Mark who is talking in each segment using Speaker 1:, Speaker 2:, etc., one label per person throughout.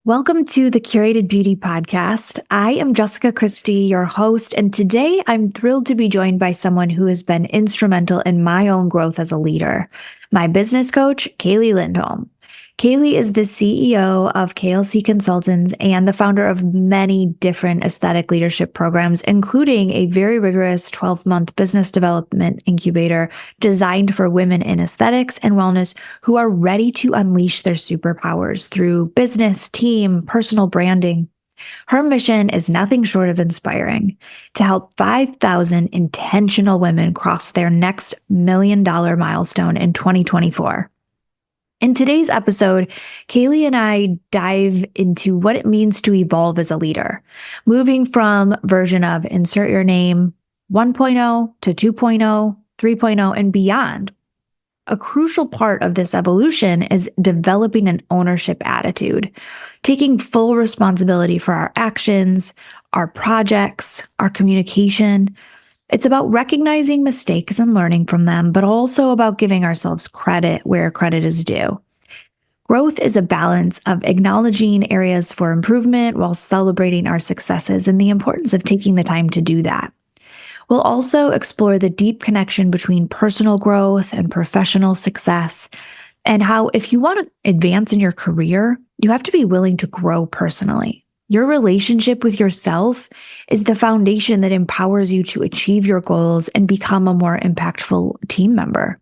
Speaker 1: Welcome to the Curated Beauty Podcast. I am Jessica Christie, your host, and today I'm thrilled to be joined by someone who has been instrumental in my own growth as a leader, my business coach, Kaeli Lindholm. Kaeli is the CEO of KLC Consultants and the founder of many different aesthetic leadership programs, including a very rigorous 12-month business development incubator designed for women in aesthetics and wellness who are ready to unleash their superpowers through business, team, personal branding. Her mission is nothing short of inspiring to help 5,000 intentional women cross their next $1 million milestone in 2024. In today's episode, Kaeli and I dive into what it means to evolve as a leader, moving from version of insert your name 1.0 to 2.0, 3.0, and beyond. A crucial part of this evolution is developing an ownership attitude, taking full responsibility for our actions, our projects, our communication. It's about recognizing mistakes and learning from them, but also about giving ourselves credit where credit is due. Growth is a balance of acknowledging areas for improvement while celebrating our successes and the importance of taking the time to do that. We'll also explore the deep connection between personal growth and professional success, and how if you want to advance in your career, you have to be willing to grow personally. Your relationship with yourself is the foundation that empowers you to achieve your goals and become a more impactful team member.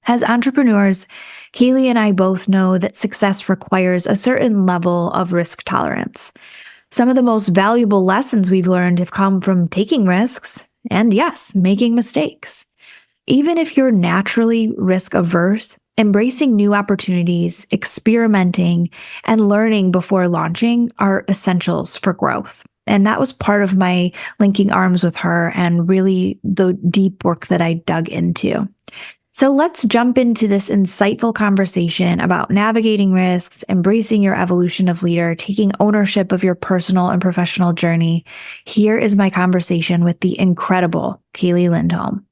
Speaker 1: As entrepreneurs, Kaeli and I both know that success requires a certain level of risk tolerance. Some of the most valuable lessons we've learned have come from taking risks and, yes, making mistakes. Even if you're naturally risk averse, embracing new opportunities, experimenting, and learning before launching are essentials for growth. And that was part of my linking arms with her and really the deep work that I dug into. So let's jump into this insightful conversation about navigating risks, embracing your evolution of leader, taking ownership of your personal and professional journey. Here is my conversation with the incredible Kaeli Lindholm.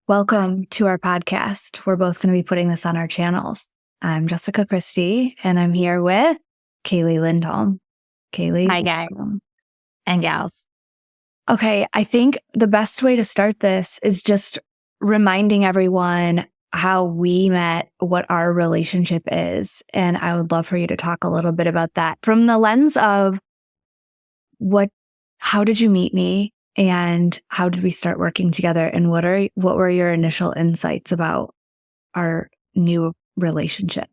Speaker 1: Welcome to our podcast. We're both going to be putting this on our channels. I'm Jessica Christie, and I'm here with Kaeli Lindholm. Kaeli.
Speaker 2: Hi, guys and gals.
Speaker 1: Okay, I think the best way to start this is just reminding everyone how we met, what our relationship is. And I would love for you to talk a little bit about that from the lens of how did you meet me? And how did we start working together? And what were your initial insights about our new relationship?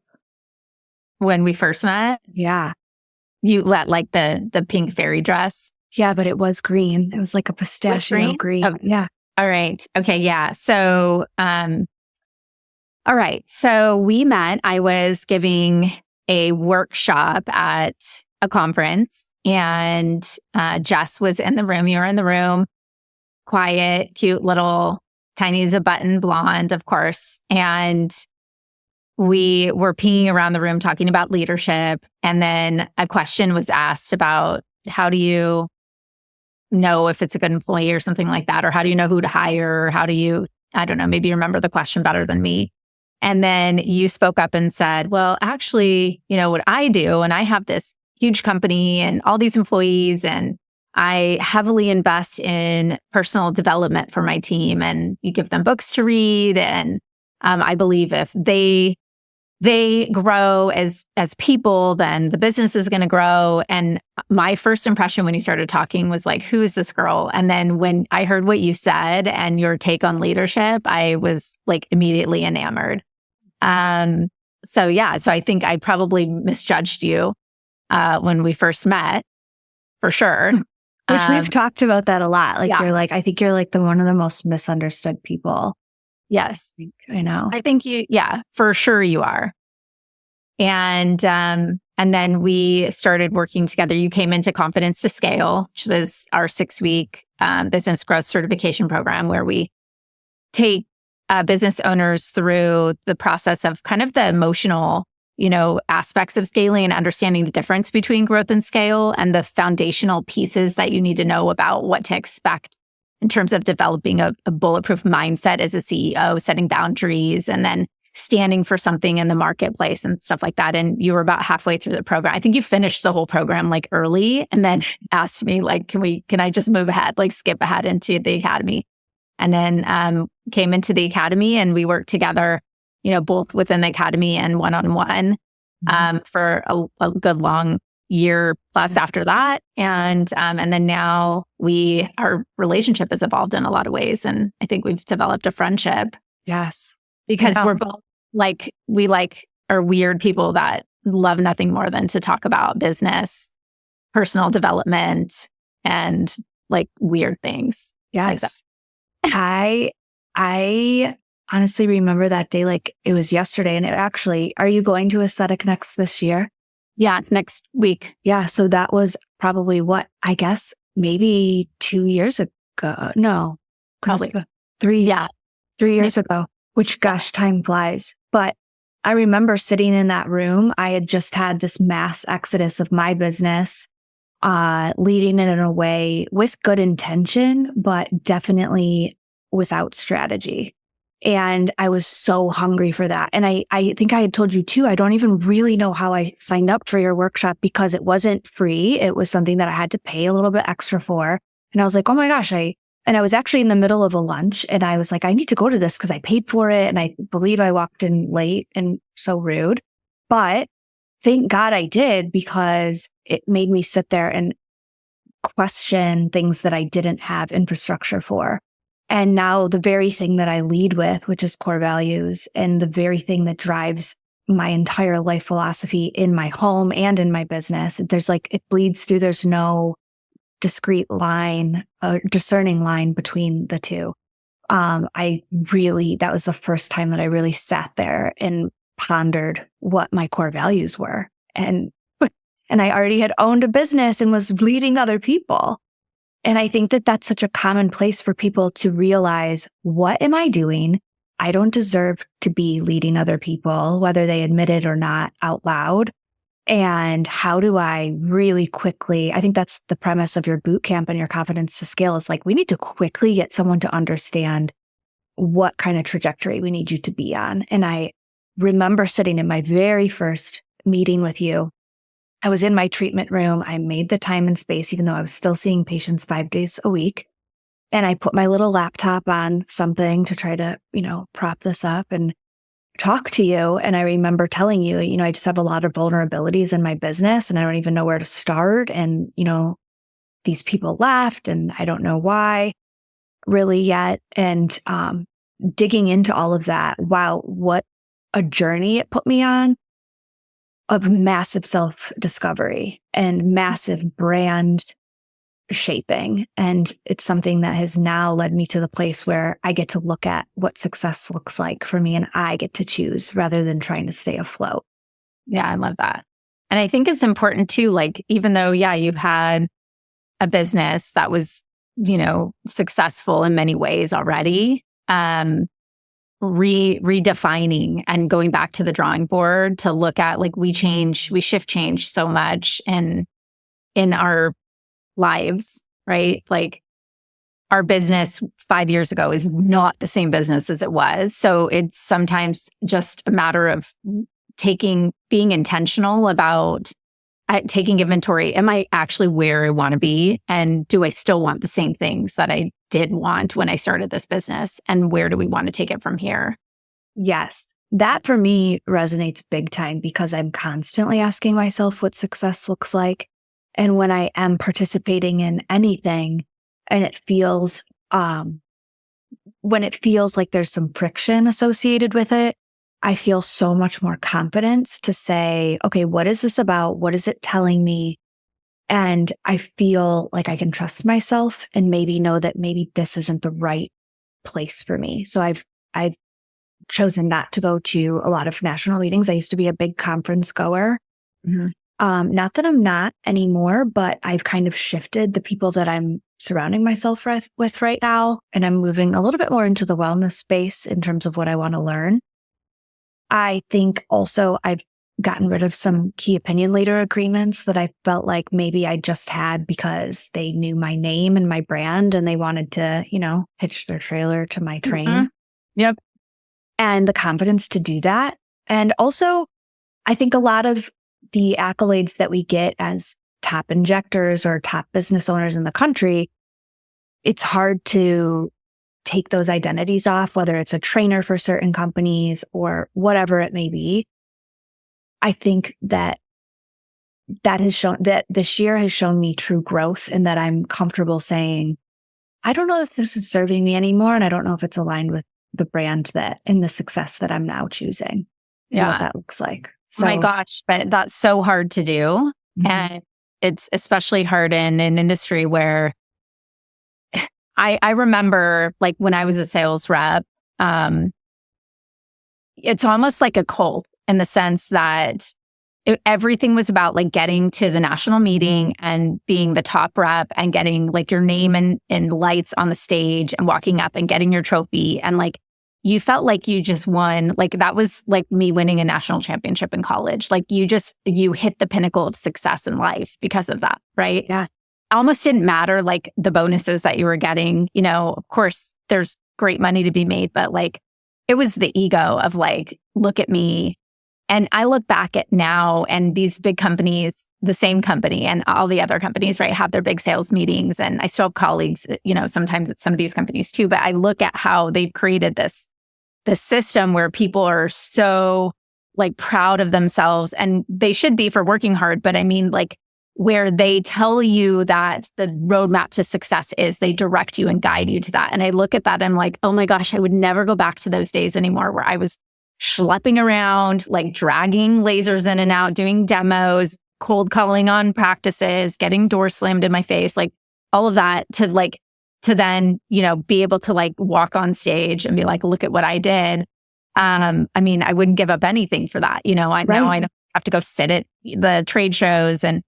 Speaker 2: When we first met,
Speaker 1: Yeah.
Speaker 2: you let like the pink fairy dress.
Speaker 1: Yeah, but it was green. It was like a pistachio green.
Speaker 2: Oh,
Speaker 1: yeah.
Speaker 2: All right. Okay. Yeah. So, all right. So we met. I was giving a workshop at a conference. And Jess was in the room. You were in the room, quiet, cute, little, tiny as a button, blonde, of course. And we were peeing around the room talking about leadership. And then a question was asked about how do you know if it's a good employee or something like that? Or how do you know who to hire? Or how do you, I don't know, maybe you remember the question better than me. And then you spoke up and said, well, actually, you know what I do, and I have this huge company and all these employees, and I heavily invest in personal development for my team, and you give them books to read. And I believe if they grow as people, then the business is going to grow. And my first impression when you started talking was like, who is this girl? And then when I heard what you said and your take on leadership, I was like immediately enamored. So I think I probably misjudged you when we first met, for sure.
Speaker 1: Which we've talked about that a lot. Like,
Speaker 2: Yeah.
Speaker 1: I think you're like one of the most misunderstood people.
Speaker 2: Yes.
Speaker 1: I know.
Speaker 2: I think for sure you are. And then we started working together. You came into Confidence to Scale, which was our 6-week business growth certification program where we take business owners through the process of kind of the emotional, aspects of scaling and understanding the difference between growth and scale and the foundational pieces that you need to know about what to expect in terms of developing a bulletproof mindset as a CEO, setting boundaries, and then standing for something in the marketplace and stuff like that. And you were about halfway through the program. I think you finished the whole program like early and then asked me like, can I just move ahead, like skip ahead into the academy? And then came into the academy and we worked together, both within the academy and one-on-one for a good long year plus after that. And then now our relationship has evolved in a lot of ways. And I think we've developed a friendship.
Speaker 1: Yes.
Speaker 2: Because we're both we are weird people that love nothing more than to talk about business, personal development, and like weird things.
Speaker 1: Yes. Like I honestly remember that day like it was yesterday. And are you going to Aesthetic Next this year?
Speaker 2: Yeah, next week.
Speaker 1: Yeah. So that was probably I guess maybe 2 years ago. No,
Speaker 2: probably
Speaker 1: 3 years ago, which gosh, time flies. But I remember sitting in that room. I had just had this mass exodus of my business, leading it in a way with good intention, but definitely without strategy. And I was so hungry for that. And I think I had told you too, I don't even really know how I signed up for your workshop because it wasn't free. It was something that I had to pay a little bit extra for. And I was like, oh my gosh, and I was actually in the middle of a lunch and I was like, I need to go to this because I paid for it. And I believe I walked in late and so rude, but thank God I did because it made me sit there and question things that I didn't have infrastructure for. And now the very thing that I lead with, which is core values, and the very thing that drives my entire life philosophy in my home and in my business, it bleeds through. There's no discrete line, discerning line between the two. That was the first time that I really sat there and pondered what my core values were. And I already had owned a business and was leading other people. And I think that that's such a common place for people to realize, what am I doing? I don't deserve to be leading other people, whether they admit it or not out loud. And how do I really quickly, I think that's the premise of your boot camp and your confidence to scale is like, we need to quickly get someone to understand what kind of trajectory we need you to be on. And I remember sitting in my very first meeting with you. I was in my treatment room. I made the time and space, even though I was still seeing patients 5 days a week. And I put my little laptop on something to try to, prop this up and talk to you. And I remember telling you, I just have a lot of vulnerabilities in my business and I don't even know where to start. And, these people left and I don't know why really yet. And digging into all of that, wow, what a journey it put me on of massive self-discovery and massive brand shaping. And it's something that has now led me to the place where I get to look at what success looks like for me and I get to choose rather than trying to stay afloat.
Speaker 2: Yeah, I love that. And I think it's important too, like, even though, you've had a business that was, successful in many ways already, redefining and going back to the drawing board to look at like we shift change so much in our lives, right? Like our business 5 years ago is not the same business as it was. So it's sometimes just a matter of being intentional about taking inventory. Am I actually where I want to be? And do I still want the same things that I did want when I started this business? And where do we want to take it from here?
Speaker 1: Yes. That for me resonates big time because I'm constantly asking myself what success looks like. And when I am participating in anything and it feels, when it feels like there's some friction associated with it, I feel so much more confidence to say, okay, what is this about? What is it telling me? And I feel like I can trust myself and maybe know that maybe this isn't the right place for me. So I've chosen not to go to a lot of national meetings. I used to be a big conference goer. Mm-hmm. Not that I'm not anymore, but I've kind of shifted the people that I'm surrounding myself with right now. And I'm moving a little bit more into the wellness space in terms of what I want to learn. I think also I've gotten rid of some key opinion leader agreements that I felt like maybe I just had because they knew my name and my brand and they wanted to, hitch their trailer to my train.
Speaker 2: Mm-hmm. Yep.
Speaker 1: and the confidence to do that. And also, I think a lot of the accolades that we get as top injectors or top business owners in the country, it's hard to take those identities off, whether it's a trainer for certain companies or whatever it may be. I think that has shown that this year has shown me true growth, and that I'm comfortable saying, I don't know if this is serving me anymore. And I don't know if it's aligned with the brand that and the success that I'm now choosing and what that looks like.
Speaker 2: So, my gosh, but that's so hard to do. And it's especially hard in an industry where I remember like when I was a sales rep, it's almost like a cult in the sense that everything was about like getting to the national meeting and being the top rep and getting like your name and lights on the stage and walking up and getting your trophy. And like, you felt like you just won. Like that was like me winning a national championship in college. Like you hit the pinnacle of success in life because of that. Right.
Speaker 1: Yeah.
Speaker 2: Almost didn't matter like the bonuses that you were getting. You know, of course there's great money to be made, but like it was the ego of like, look at me. And I look back at now and these big companies, the same company and all the other companies, right, have their big sales meetings. And I still have colleagues, you know, sometimes at some of these companies too, but I look at how they've created this system where people are so like proud of themselves, and they should be for working hard. But I mean, like where they tell you that the roadmap to success is, they direct you and guide you to that. And I look at that, I'm like, oh my gosh, I would never go back to those days anymore where I was schlepping around, like dragging lasers in and out, doing demos, cold calling on practices, getting doors slammed in my face, like all of that to then, you know, be able to like walk on stage and be like, look at what I did. I mean, I wouldn't give up anything for that. You know, now I don't have to go sit at the trade shows. And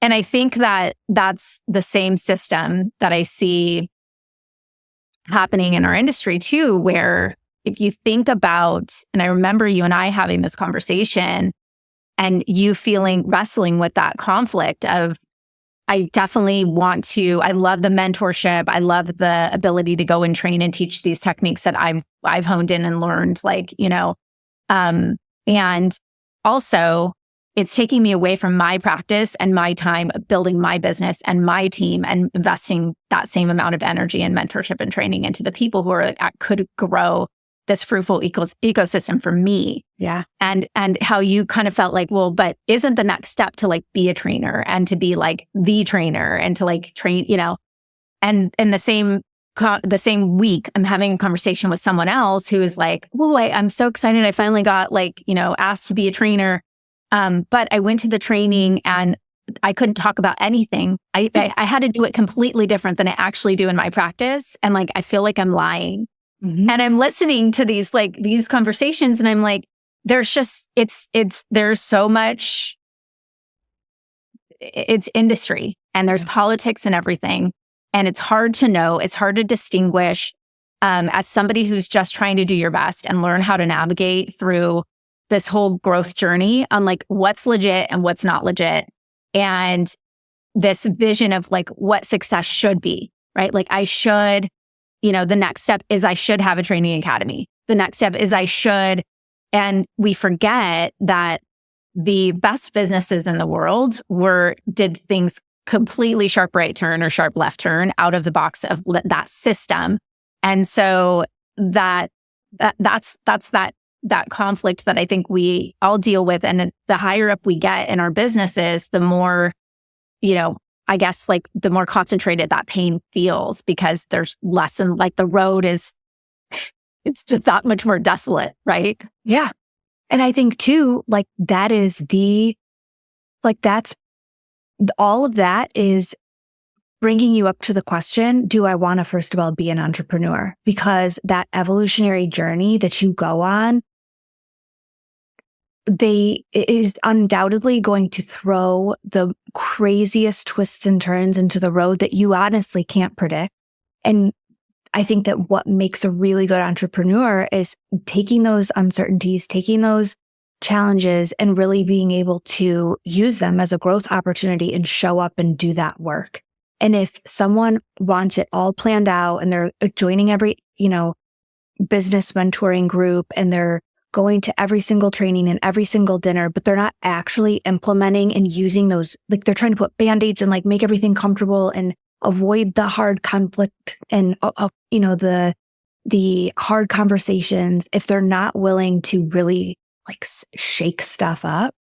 Speaker 2: I think that that's the same system that I see happening in our industry too, where if you think about, and I remember you and I having this conversation and you wrestling with that conflict of, I definitely want to, I love the mentorship. I love the ability to go and train and teach these techniques that I've honed in and learned, like, you know, and also it's taking me away from my practice and my time of building my business and my team and investing that same amount of energy and mentorship and training into the people who could grow this fruitful ecosystem for me.
Speaker 1: Yeah.
Speaker 2: And how you kind of felt like, well, but isn't the next step to like be a trainer and to be like the trainer and to like train, you know, and in the same week, I'm having a conversation with someone else who is like, oh, I'm so excited. I finally got like, you know, asked to be a trainer. But I went to the training and I couldn't talk about anything. I had to do it completely different than I actually do in my practice. And like, I feel like I'm lying. Mm-hmm. And I'm listening to these conversations and I'm like, there's so much, it's industry and there's politics and everything. And it's hard to know, it's hard to distinguish as somebody who's just trying to do your best and learn how to navigate through this whole growth journey on like what's legit and what's not legit. And this vision of like what success should be, right? Like I should, you know, the next step is I should have a training academy. The next step is I should, and we forget that the best businesses in the world did things completely sharp right turn or sharp left turn out of the box of that system. And so that's that conflict that I think we all deal with. And the higher up we get in our businesses, the more, you know, I guess like the more concentrated that pain feels because there's less and like the road it's just that much more desolate, right?
Speaker 1: Yeah. And I think too, like that's all of that is bringing you up to the question, do I want to, first of all, be an entrepreneur? Because that evolutionary journey that you go on, it is undoubtedly going to throw the craziest twists and turns into the road that you honestly can't predict. And I think that what makes a really good entrepreneur is taking those uncertainties, taking those challenges, and really being able to use them as a growth opportunity and show up and do that work. And if someone wants it all planned out and they're joining every, you know, business mentoring group and they're going to every single training and every single dinner, but they're not actually implementing and using those, like they're trying to put band-aids and like make everything comfortable and avoid the hard conflict and, the hard conversations. If they're not willing to really like shake stuff up,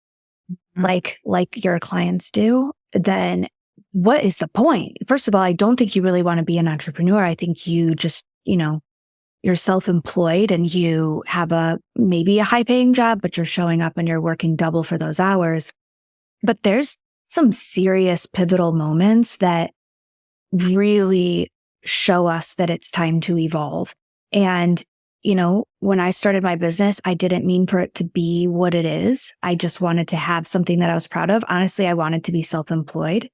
Speaker 1: like your clients do, then what is the point? First of all, I don't think you really want to be an entrepreneur. I think you just, you're self-employed and you have maybe a high paying job, but you're showing up and you're working double for those hours. But there's some serious pivotal moments that really show us that it's time to evolve. And, when I started my business, I didn't mean for it to be what it is. I just wanted to have something that I was proud of. Honestly, I wanted to be self-employed.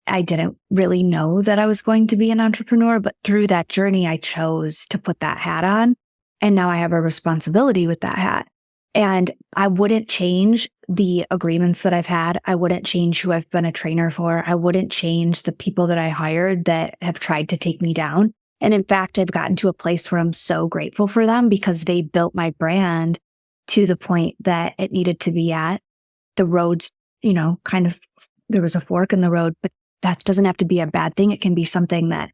Speaker 1: I didn't really know that I was going to be an entrepreneur, but through that journey, I chose to put that hat on. And now I have a responsibility with that hat. And I wouldn't change the agreements that I've had. I wouldn't change who I've been a trainer for. I wouldn't change the people that I hired that have tried to take me down. And in fact, I've gotten to a place where I'm so grateful for them because they built my brand to the point that it needed to be at. The roads, there was a fork in the road, but that doesn't have to be a bad thing. It can be something that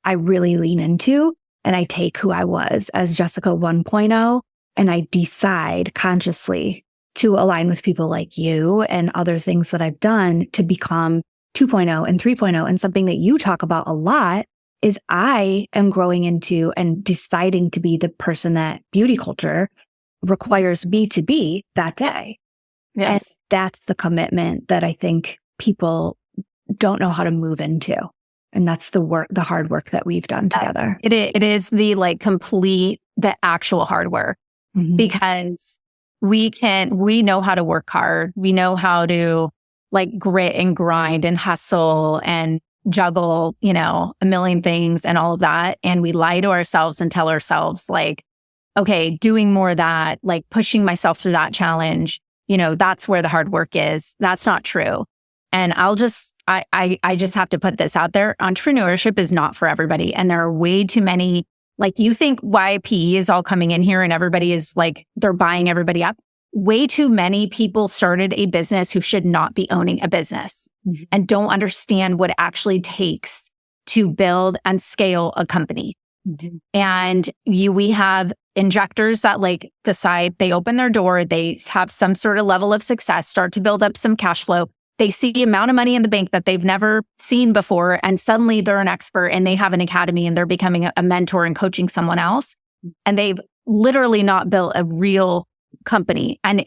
Speaker 1: I really lean into and I take who I was as Jessica 1.0 and I decide consciously to align with people like you and other things that I've done to become 2.0 and 3.0. And something that you talk about a lot is I am growing into and deciding to be the person that beauty culture requires me to be that day.
Speaker 2: Yes.
Speaker 1: And that's the commitment that I think people don't know how to move into. And that's the hard work that we've done together.
Speaker 2: It is the the actual hard work because we know how to work hard. We know how to grit and grind and hustle and juggle, a million things and all of that. And we lie to ourselves and tell ourselves okay, doing more of that, pushing myself through that challenge, that's where the hard work is. That's not true. And I just have to put this out there. Entrepreneurship is not for everybody. And there are way too many, you think why PE is all coming in here and everybody is they're buying everybody up. Way too many people started a business who should not be owning a business and don't understand what it actually takes to build and scale a company. And we have injectors that decide they open their door, they have some sort of level of success, start to build up some cash flow. They see the amount of money in the bank that they've never seen before. And suddenly they're an expert and they have an academy and they're becoming a mentor and coaching someone else. And they've literally not built a real company. And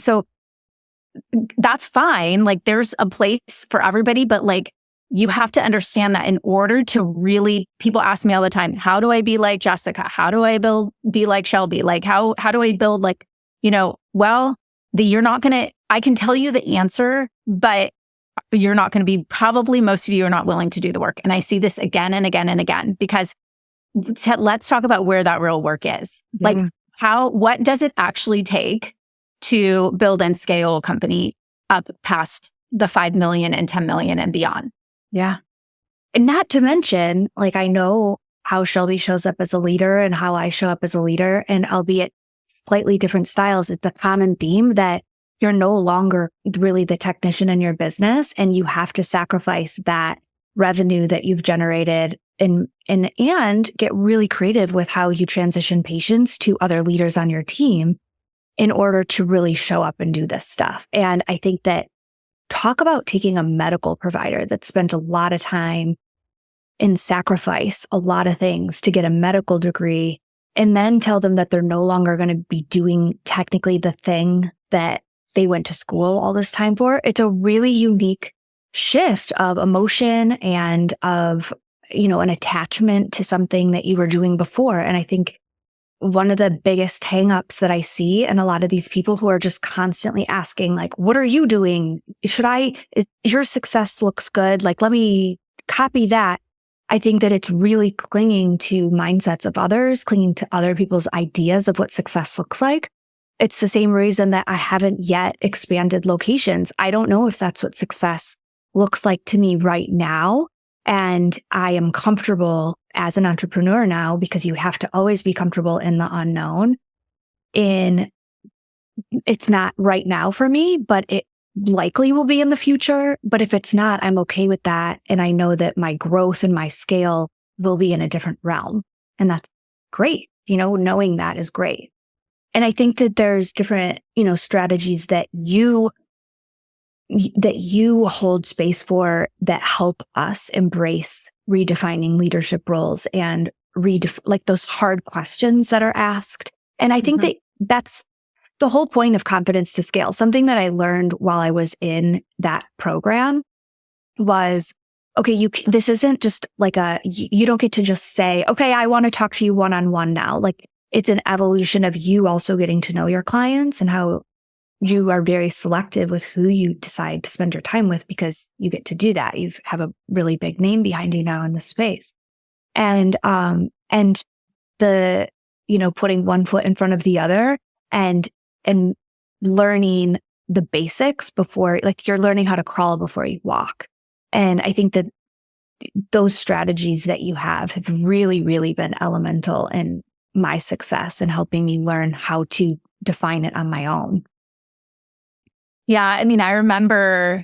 Speaker 2: so that's fine. There's a place for everybody, but you have to understand that in order to really, people ask me all the time, how do I be like Jessica? How do I be like Shelby? How do I build you're not going to, I can tell you the answer, but you're not going to be, probably most of you are not willing to do the work. And I see this again and again and again, because let's talk about where that real work is. What does it actually take to build and scale a company up past the 5 million and 10 million and beyond?
Speaker 1: Yeah. And not to mention, I know how Shelby shows up as a leader and how I show up as a leader, and albeit slightly different styles, it's a common theme that you're no longer really the technician in your business and you have to sacrifice that revenue that you've generated and get really creative with how you transition patients to other leaders on your team in order to really show up and do this stuff. And I think that talk about taking a medical provider that spent a lot of time and sacrifice a lot of things to get a medical degree and then tell them that they're no longer going to be doing technically the thing that they went to school all this time for. It's a really unique shift of emotion and of, an attachment to something that you were doing before. And I think one of the biggest hangups that I see in a lot of these people who are just constantly asking, what are you doing? Your success looks good. Let me copy that. I think that it's really clinging to mindsets of others, clinging to other people's ideas of what success looks like. It's the same reason that I haven't yet expanded locations. I don't know if that's what success looks like to me right now. And I am comfortable as an entrepreneur now, because you have to always be comfortable in the unknown. It's not right now for me, but it likely will be in the future. But if it's not, I'm okay with that. And I know that my growth and my scale will be in a different realm. And that's great. Knowing that is great. And I think that there's different, strategies that you hold space for that help us embrace redefining leadership roles and like those hard questions that are asked. And I think that that's the whole point of Confidence to Scale. Something that I learned while I was in that program was, okay, this isn't just like you don't get to just say, okay, I want to talk to you one-on-one now. Like, it's an evolution of you also getting to know your clients and how you are very selective with who you decide to spend your time with, because you get to do that. You have a really big name behind you now in the space. And the, putting one foot in front of the other and learning the basics before, like, you're learning how to crawl before you walk. And I think that those strategies that you have really, really been elemental in my success and helping me learn how to define it on my own.
Speaker 2: Yeah. I mean, I remember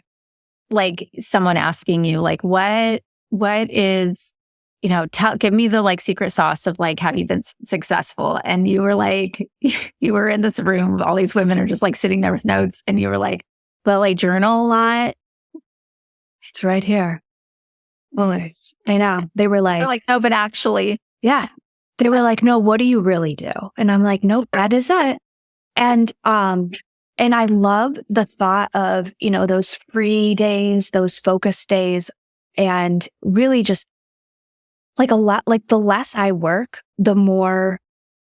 Speaker 2: like someone asking you, like, what is, give me the like secret sauce of like, how you've been successful. And you were like, you were in this room, all these women are just like sitting there with notes. And you were like, well, I journal a lot.
Speaker 1: It's right here. Well, I know. They were like,
Speaker 2: no, but actually,
Speaker 1: yeah. They were like, no, what do you really do? And I'm like, nope, that is it. And I love the thought of, those free days, those focus days, and really just like a lot, like the less I work, the more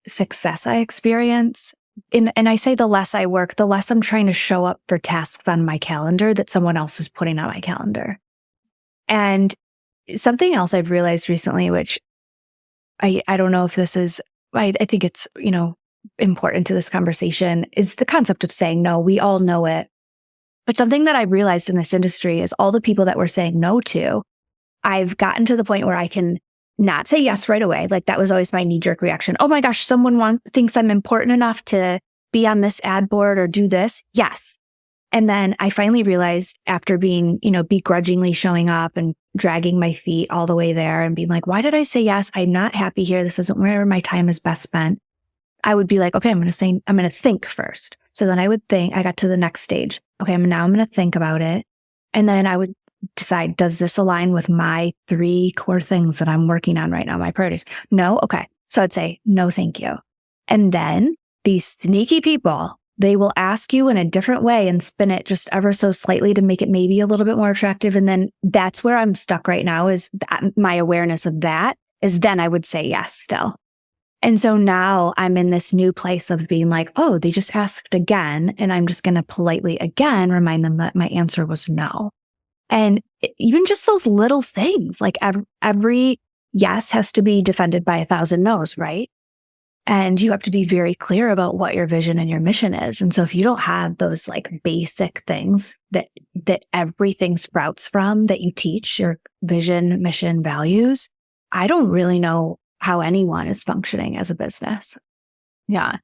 Speaker 1: success I experience. And I say the less I work, the less I'm trying to show up for tasks on my calendar that someone else is putting on my calendar. And something else I've realized recently, which I don't know if this is, I think it's, important to this conversation, is the concept of saying no. We all know it. But something that I've realized in this industry is all the people that we're saying no to, I've gotten to the point where I can not say yes right away. Like, that was always my knee-jerk reaction. Oh my gosh, someone thinks I'm important enough to be on this ad board or do this. Yes. And then I finally realized, after being, begrudgingly showing up and dragging my feet all the way there and being like, why did I say yes? I'm not happy here. This isn't where my time is best spent. I would be like, okay, I'm going to think first. So then I would think, I got to the next stage. Okay, now I'm going to think about it. And then I would decide, does this align with my 3 core things that I'm working on right now, my priorities? No? Okay. So I'd say, no, thank you. And then these sneaky people, they will ask you in a different way and spin it just ever so slightly to make it maybe a little bit more attractive. And then that's where I'm stuck right now, is my awareness of that is then I would say yes still. And so now I'm in this new place of being like, oh, they just asked again. And I'm just going to politely again remind them that my answer was no. And even just those little things, like every yes has to be defended by 1,000 no's, right? And you have to be very clear about what your vision and your mission is. And so if you don't have those like basic things that everything sprouts from, that you teach, your vision, mission, values, I don't really know how anyone is functioning as a business.
Speaker 2: Yeah.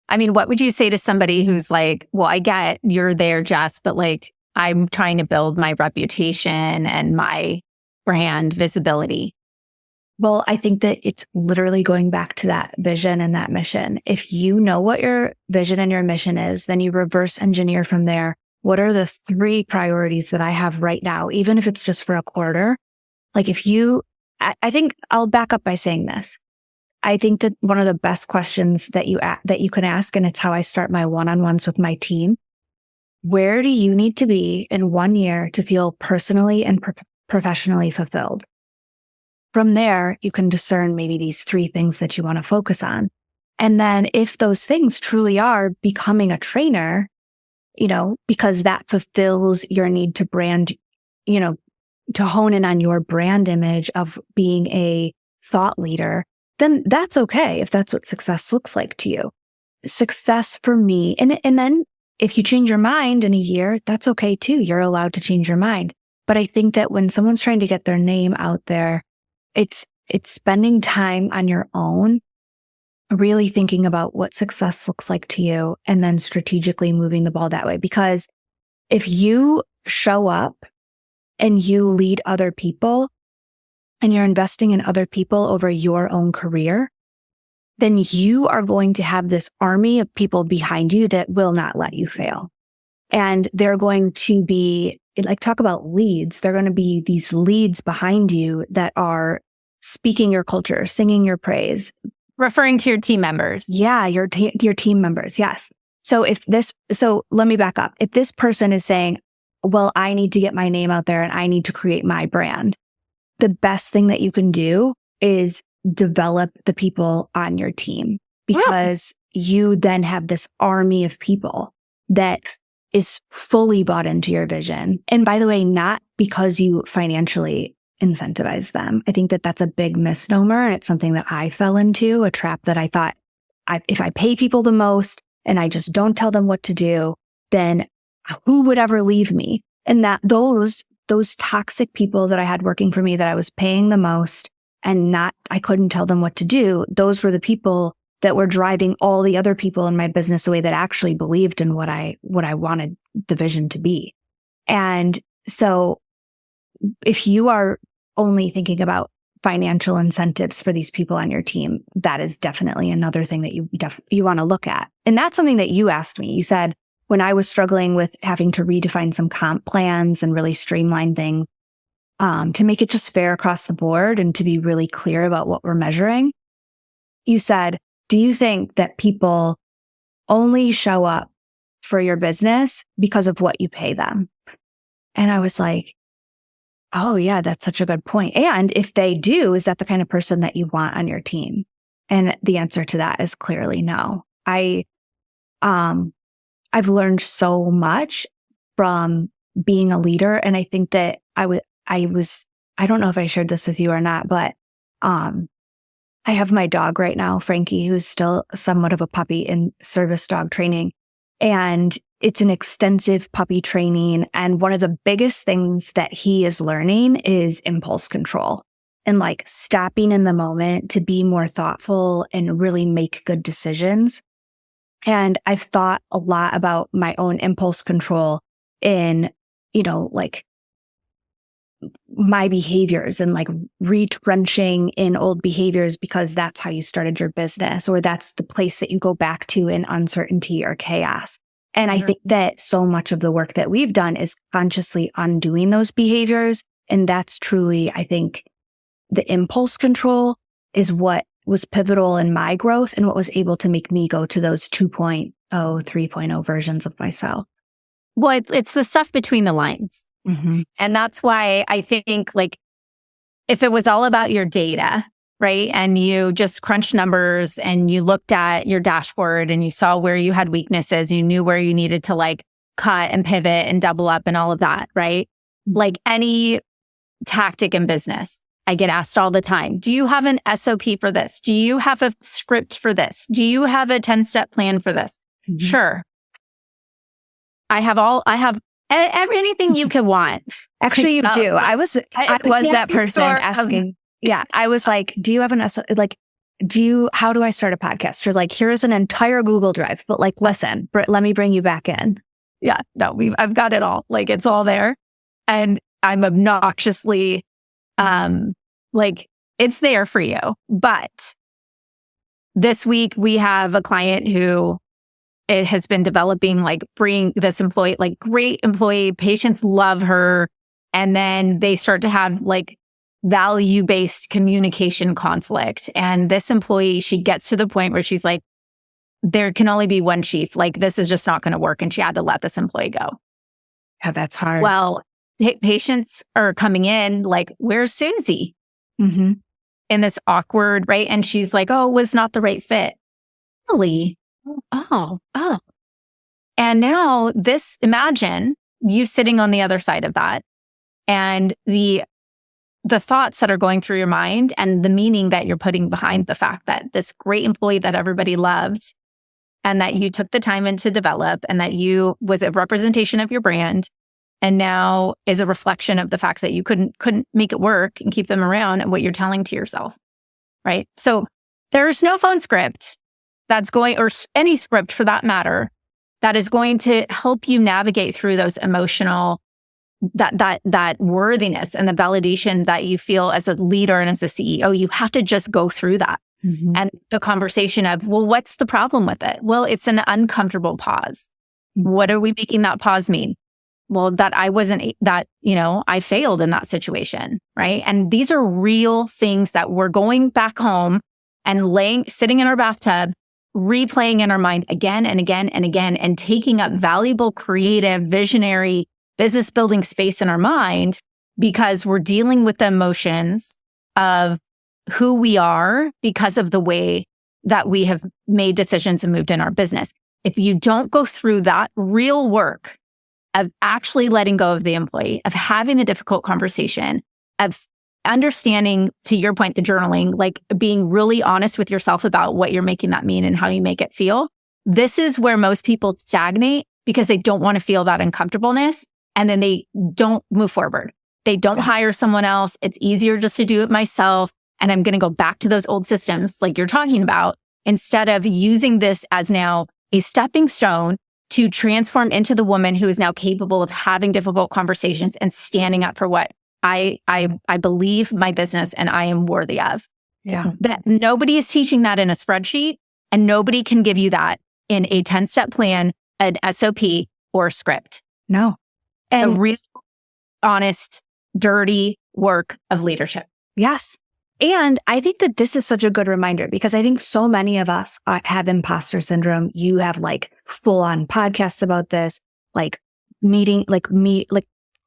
Speaker 2: I mean, what would you say to somebody who's like, well, I get you're there, Jess, but like, I'm trying to build my reputation and my brand visibility?
Speaker 1: Well, I think that it's literally going back to that vision and that mission. If you know what your vision and your mission is, then you reverse engineer from there. What are the 3 priorities that I have right now, even if it's just for a quarter? Like, I think I'll back up by saying this. I think that one of the best questions that you can ask, and it's how I start my one-on-ones with my team, where do you need to be in 1 year to feel personally and professionally fulfilled? From there, you can discern maybe these 3 things that you want to focus on. And then if those things truly are becoming a trainer, because that fulfills your need to brand, to hone in on your brand image of being a thought leader, then that's okay if that's what success looks like to you. Success for me, and then if you change your mind in a year, that's okay too. You're allowed to change your mind. But I think that when someone's trying to get their name out there, it's spending time on your own, really thinking about what success looks like to you, and then strategically moving the ball that way. Because if you show up and you lead other people and you're investing in other people over your own career, then you are going to have this army of people behind you that will not let you fail. And they're going to be, like, talk about leads. They're going to be these leads behind you that are speaking your culture, singing your praise.
Speaker 2: Referring to your team members.
Speaker 1: Yeah, your team members. Yes. So let me back up. If this person is saying, well, I need to get my name out there and I need to create my brand, the best thing that you can do is develop the people on your team, because you then have this army of people that is fully bought into your vision. And by the way, not because you financially incentivize them. I think that that's a big misnomer. And it's something that I fell into, a trap that I thought, if I pay people the most and I just don't tell them what to do, then who would ever leave me? And that those toxic people that I had working for me that I was paying the most and I couldn't tell them what to do, those were the people that were driving all the other people in my business away that actually believed in what I wanted the vision to be. And so if you are only thinking about financial incentives for these people on your team, that is definitely another thing that you want to look at. And that's something that you asked me. You said, when I was struggling with having to redefine some comp plans and really streamline things, to make it just fair across the board and to be really clear about what we're measuring, you said, do you think that people only show up for your business because of what you pay them? And I was like, oh yeah, that's such a good point. And if they do, is that the kind of person that you want on your team? And the answer to that is clearly no. I've learned so much from being a leader. And I think that I don't know if I shared this with you or not, but I have my dog right now, Frankie, who's still somewhat of a puppy in service dog training. And it's an extensive puppy training. And one of the biggest things that he is learning is impulse control and like stopping in the moment to be more thoughtful and really make good decisions. And I've thought a lot about my own impulse control in, like my behaviors and like retrenching in old behaviors because that's how you started your business, or that's the place that you go back to in uncertainty or chaos. And I think that so much of the work that we've done is consciously undoing those behaviors. And that's truly, I think, the impulse control is what was pivotal in my growth and what was able to make me go to those 2.0, 3.0 versions of myself.
Speaker 2: Well, it's the stuff between the lines.
Speaker 1: Mm-hmm.
Speaker 2: And that's why I think, like, if it was all about your data, right? And you just crunched numbers and you looked at your dashboard and you saw where you had weaknesses, you knew where you needed to like cut and pivot and double up and all of that, right? Like any tactic in business, I get asked all the time, do you have an SOP for this? Do you have a script for this? Do you have a 10-step plan for this? Mm-hmm. Sure. I have anything you could want.
Speaker 1: Actually, you do. I was that person asking. Yeah. I was like, do you have how do I start a podcast? You're like, here's an entire Google Drive, but like, listen, let me bring you back in.
Speaker 2: Yeah. No, I've got it all. Like, it's all there. And I'm obnoxiously, like, it's there for you. But this week we have a client who it has been developing, like, bring this employee, like, great employee, patients love her. And then they start to have like value-based communication conflict. And this employee, she gets to the point where she's like, there can only be one chief. Like, this is just not going to work. And she had to let this employee go.
Speaker 1: Yeah, that's hard.
Speaker 2: Well, patients are coming in like, where's Susie?
Speaker 1: Mm-hmm.
Speaker 2: In this awkward, right? And she's like, oh, it was not the right fit. Really? Oh. And now imagine you sitting on the other side of that and the thoughts that are going through your mind and the meaning that you're putting behind the fact that this great employee that everybody loved and that you took the time in to develop and that you was a representation of your brand and now is a reflection of the fact that you couldn't make it work and keep them around and what you're telling to yourself, right? So there's no phone script that's going, or any script for that matter, that is going to help you navigate through those emotional, that worthiness and the validation that you feel as a leader and as a CEO. You have to just go through that. Mm-hmm. And the conversation of, well, what's the problem with it? Well, it's an uncomfortable pause. What are we making that pause mean? Well, that I failed in that situation, right? And these are real things that we're going back home and sitting in our bathtub, replaying in our mind again and again and again, and taking up valuable, creative, visionary, business building space in our mind, because we're dealing with the emotions of who we are because of the way that we have made decisions and moved in our business. If you don't go through that real work of actually letting go of the employee, of having the difficult conversation, of understanding, to your point, the journaling, like being really honest with yourself about what you're making that mean and how you make it feel, this is where most people stagnate, because they don't want to feel that uncomfortableness, and then they don't move forward. They don't hire someone else. It's easier just to do it myself. And I'm going to go back to those old systems like you're talking about, instead of using this as now a stepping stone to transform into the woman who is now capable of having difficult conversations and standing up for what I believe my business and I am worthy of.
Speaker 1: Yeah.
Speaker 2: That nobody is teaching that in a spreadsheet, and nobody can give you that in a 10-step plan, an SOP, or a script.
Speaker 1: No.
Speaker 2: And real, honest, dirty work of leadership.
Speaker 1: Yes. And I think that this is such a good reminder, because I think so many of us have imposter syndrome. You have like full on podcasts about this, like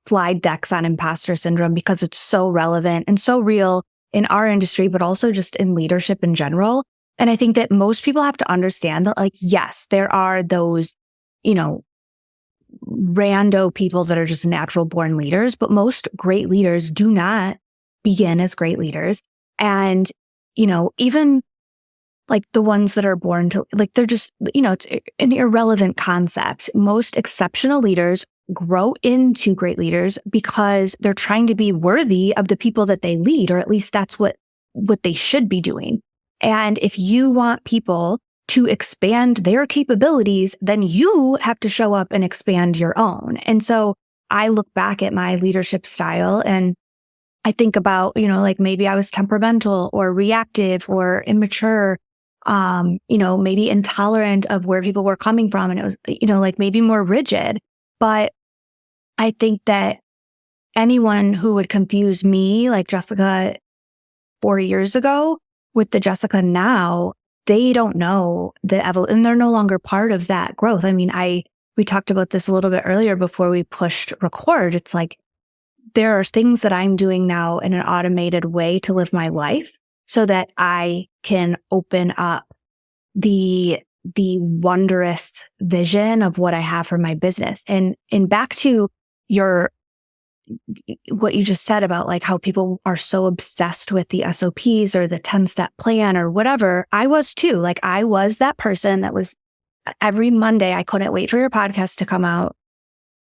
Speaker 1: slide decks on imposter syndrome, because it's so relevant and so real in our industry, but also just in leadership in general. And I think that most people have to understand that, like, yes, there are those, rando people that are just natural born leaders, but most great leaders do not begin as great leaders. And, even like the ones that are born to, like, they're just, it's an irrelevant concept. Most exceptional leaders grow into great leaders because they're trying to be worthy of the people that they lead, or at least that's what they should be doing. And if you want people to expand their capabilities, then you have to show up and expand your own. And so I look back at my leadership style and I think about, like maybe I was temperamental or reactive or immature, maybe intolerant of where people were coming from. And it was, like maybe more rigid. But I think that anyone who would confuse me, like Jessica 4 years ago, with the Jessica now, they don't know and they're no longer part of that growth. I mean, we talked about this a little bit earlier before we pushed record. It's like, there are things that I'm doing now in an automated way to live my life so that I can open up the wondrous vision of what I have for my business. And back to what you just said about like how people are so obsessed with the SOPs or the 10-step plan or whatever. I was too. Like, I was that person that was every Monday, I couldn't wait for your podcast to come out.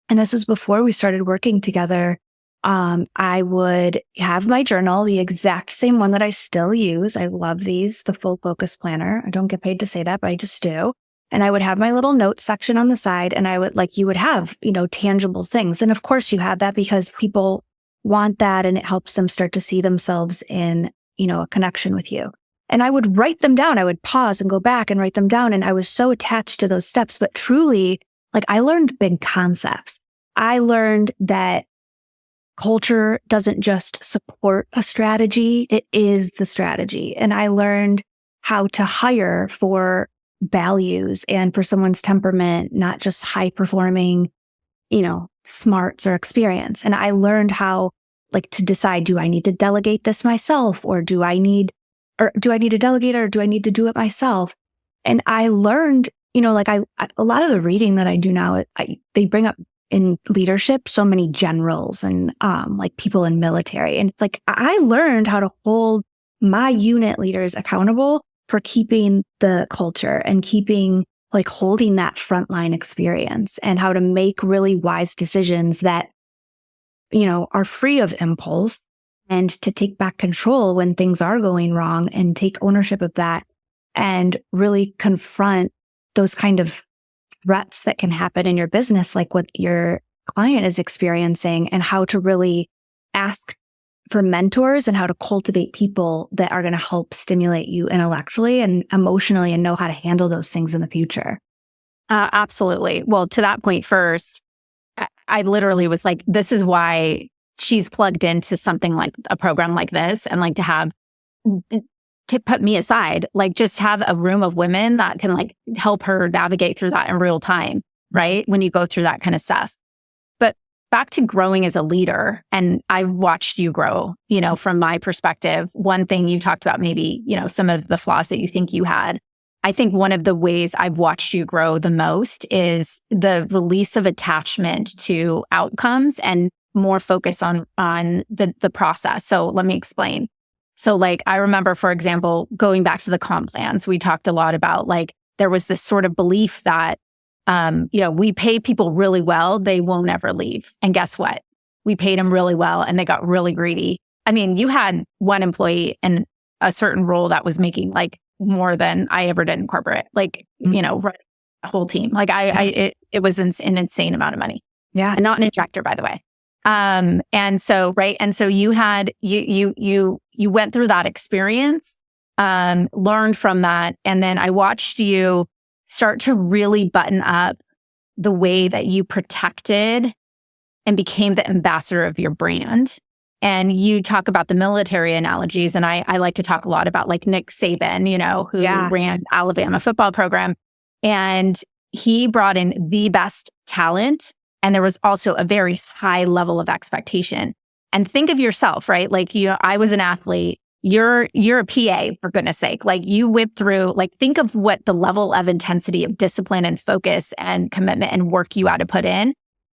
Speaker 1: And this was before we started working together. I would have my journal, the exact same one that I still use. I love these, the Full Focus Planner. I don't get paid to say that, but I just do. And I would have my little notes section on the side, and you would have, tangible things. And of course you have that because people want that, and it helps them start to see themselves in, a connection with you. And I would write them down. I would pause and go back and write them down. And I was so attached to those steps, but truly, like, I learned big concepts. I learned that culture doesn't just support a strategy, it is the strategy. And I learned how to hire for values and for someone's temperament, not just high performing, smarts or experience. And I learned how, like, to decide, do I need to delegate this myself, or do I need to delegate, or do I need to do it myself? And I learned, a lot of the reading that I do now, they bring up in leadership so many generals and like people in military. And it's like, I learned how to hold my unit leaders accountable for keeping the culture and holding that frontline experience, and how to make really wise decisions that are free of impulse and to take back control when things are going wrong and take ownership of that and really confront those kind of threats that can happen in your business, like what your client is experiencing, and how to really ask for mentors and how to cultivate people that are going to help stimulate you intellectually and emotionally and know how to handle those things in the future.
Speaker 2: Absolutely. Well, to that point first, I literally was like, this is why she's plugged into something like a program like this, and like to put me aside, like just have a room of women that can like help her navigate through that in real time, right? When you go through that kind of stuff. But back to growing as a leader, and I've watched you grow, from my perspective. One thing you talked about, maybe, some of the flaws that you think you had. I think one of the ways I've watched you grow the most is the release of attachment to outcomes and more focus on the process. So let me explain. So like, I remember, for example, going back to the comp plans, we talked a lot about like, there was this sort of belief that, we pay people really well, they won't ever leave. And guess what? We paid them really well and they got really greedy. I mean, you had one employee in a certain role that was making like more than I ever did in corporate, like, running a whole team. Like it was an insane amount of money.
Speaker 1: Yeah.
Speaker 2: And not an injector, by the way. And so, right. And so you had, you went through that experience, learned from that. And then I watched you start to really button up the way that you protected and became the ambassador of your brand. And you talk about the military analogies. And I like to talk a lot about like Nick Saban, who ran Alabama football program. And he brought in the best talent. And there was also a very high level of expectation. And think of yourself, right? Like I was an athlete. You're a PA, for goodness sake. Like you whip through, like think of what the level of intensity of discipline and focus and commitment and work you had to put in.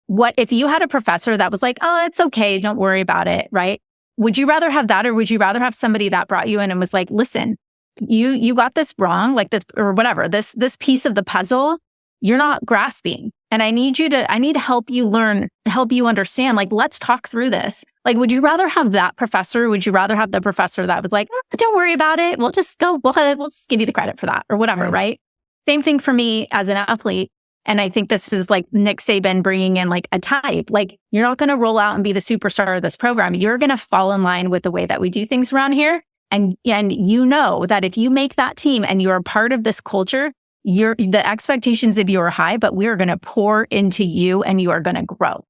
Speaker 2: What if you had a professor that was like, oh, it's okay, don't worry about it, right? Would you rather have that, or would you rather have somebody that brought you in and was like, listen, you got this wrong, like this, or whatever, this piece of the puzzle, you're not grasping. And I need to help you learn, help you understand, like, let's talk through this. Like, would you rather have that professor? Would you rather have the professor that was like, don't worry about it. We'll just give you the credit for that or whatever, right? Same thing for me as an athlete. And I think this is like Nick Saban bringing in like a type. Like, you're not going to roll out and be the superstar of this program. You're going to fall in line with the way that we do things around here. And you know that if you make that team and you're a part of this culture, the expectations of you are high, but we are going to pour into you and you are going to grow.